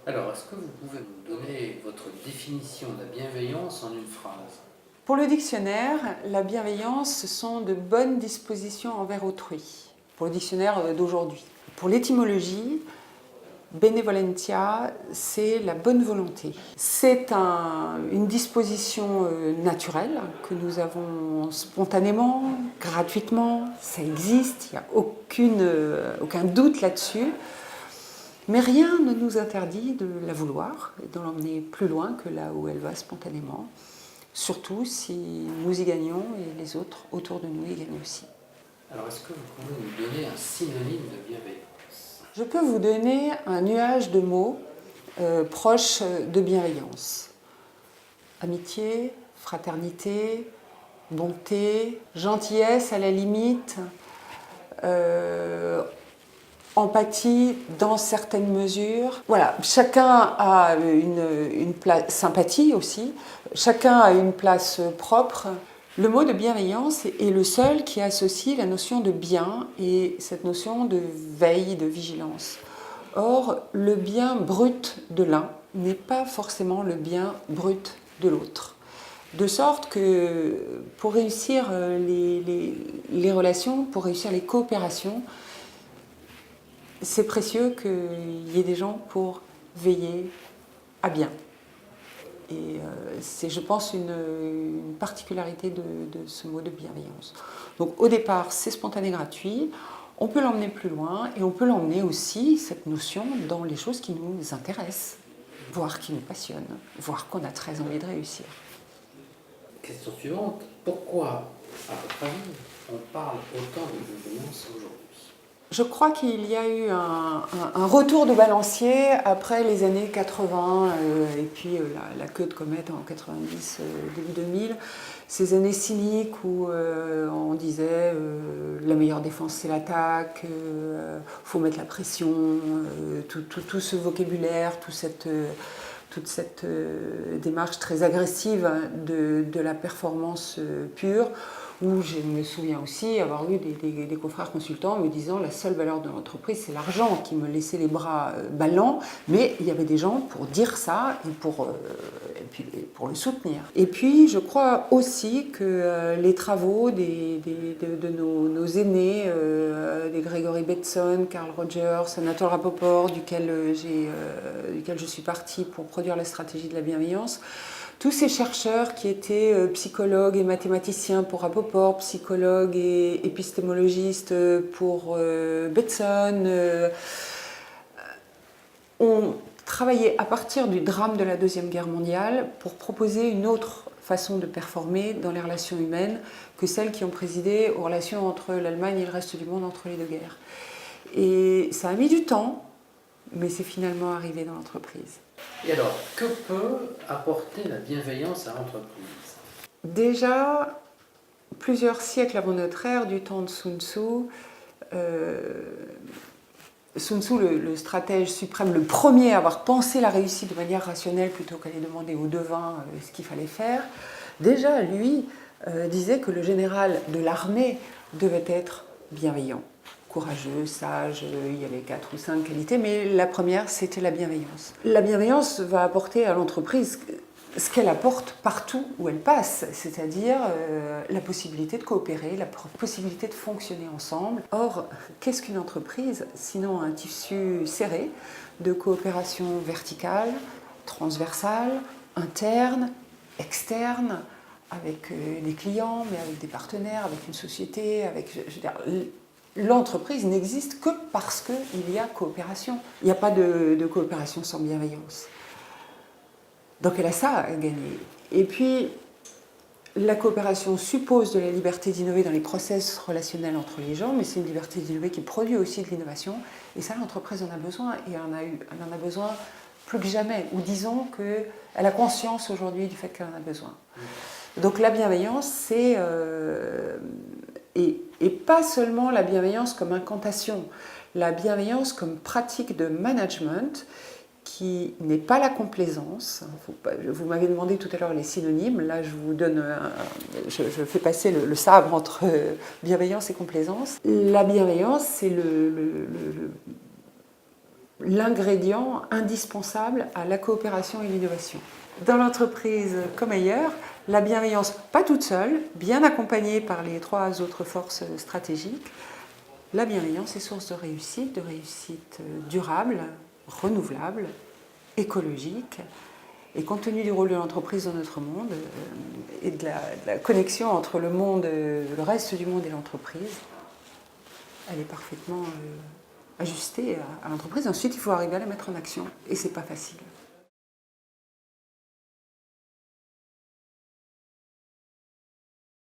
Alors, est-ce que vous pouvez me donner votre définition de la bienveillance en une phrase? Pour le dictionnaire, la bienveillance, ce sont de bonnes dispositions envers autrui, pour le dictionnaire d'aujourd'hui. Pour l'étymologie, benevolentia, c'est la bonne volonté. C'est une disposition naturelle que nous avons spontanément, gratuitement, ça existe, il n'y a aucun doute là-dessus. Mais rien ne nous interdit de la vouloir et de l'emmener plus loin que là où elle va spontanément. Surtout si nous y gagnons et les autres autour de nous y gagnent aussi. Alors, est-ce que vous pouvez nous donner un synonyme de bienveillance? Je peux vous donner un nuage de mots proches de bienveillance. Amitié, fraternité, bonté, gentillesse à la limite, empathie dans certaines mesures. Voilà, chacun a une place, sympathie aussi, chacun a une place propre. Le mot de bienveillance est le seul qui associe la notion de bien et cette notion de veille, de vigilance. Or, le bien brut de l'un n'est pas forcément le bien brut de l'autre. De sorte que pour réussir les relations, pour réussir les coopérations, c'est précieux qu'il y ait des gens pour veiller à bien. Et c'est, je pense, une particularité de ce mot de bienveillance. Donc au départ, c'est spontané, gratuit. On peut l'emmener plus loin et on peut l'emmener aussi, cette notion, dans les choses qui nous intéressent, voire qui nous passionnent, voire qu'on a très envie de réussir. Question suivante. Pourquoi, à votre avis, on parle autant de bienveillance aujourd'hui? Je crois qu'il y a eu un retour de balancier après les années 80 et puis la queue de comète en 90, début 2000. Ces années cyniques où on disait la meilleure défense c'est l'attaque, faut mettre la pression, tout ce vocabulaire, toute cette démarche très agressive de la performance pure. Où je me souviens aussi avoir eu des confrères consultants me disant la seule valeur de l'entreprise c'est l'argent, qui me laissait les bras ballants, mais il y avait des gens pour dire ça et puis pour le soutenir. Et puis je crois aussi que les travaux de nos aînés, des Gregory Bateson, Carl Rogers, Anatole Rapoport, duquel je suis partie pour produire la stratégie de la bienveillance, tous ces chercheurs qui étaient psychologues et mathématiciens pour Rapoport, psychologues et épistémologistes pour Bateson, ont travaillé à partir du drame de la Deuxième Guerre mondiale pour proposer une autre façon de performer dans les relations humaines que celles qui ont présidé aux relations entre l'Allemagne et le reste du monde entre les deux guerres. Et ça a mis du temps, mais c'est finalement arrivé dans l'entreprise. Et alors, que peut apporter la bienveillance à l'entreprise? Déjà, plusieurs siècles avant notre ère, du temps de Sun Tzu, Sun Tzu, le stratège suprême, le premier à avoir pensé la réussite de manière rationnelle plutôt qu'aller demander aux devins ce qu'il fallait faire, déjà, lui, disait que le général de l'armée devait être bienveillant, courageux, sage, il y avait 4 ou 5 qualités, mais la première, c'était la bienveillance. La bienveillance va apporter à l'entreprise ce qu'elle apporte partout où elle passe, c'est-à-dire la possibilité de coopérer, la possibilité de fonctionner ensemble. Or, qu'est-ce qu'une entreprise, sinon un tissu serré de coopération verticale, transversale, interne, externe, avec des clients, mais avec des partenaires, avec une société, l'entreprise n'existe que parce qu'il y a coopération. Il n'y a pas de coopération sans bienveillance. Donc elle a ça à gagner. Et puis, la coopération suppose de la liberté d'innover dans les process relationnels entre les gens, mais c'est une liberté d'innover qui produit aussi de l'innovation. Et ça, l'entreprise en a besoin, et elle en a besoin plus que jamais. Ou disons qu'elle a conscience aujourd'hui du fait qu'elle en a besoin. Donc la bienveillance, c'est... et pas seulement la bienveillance comme incantation, la bienveillance comme pratique de management qui n'est pas la complaisance. Vous m'avez demandé tout à l'heure les synonymes, là je vous donne, je fais passer le sabre entre bienveillance et complaisance. La bienveillance, c'est l'ingrédient indispensable à la coopération et l'innovation. Dans l'entreprise comme ailleurs, la bienveillance, pas toute seule, bien accompagnée par les 3 autres forces stratégiques, la bienveillance est source de réussite durable, renouvelable, écologique. Et compte tenu du rôle de l'entreprise dans notre monde et de la connexion entre le reste du monde et l'entreprise, elle est parfaitement ajustée à l'entreprise. Ensuite, il faut arriver à la mettre en action. Et c'est pas facile.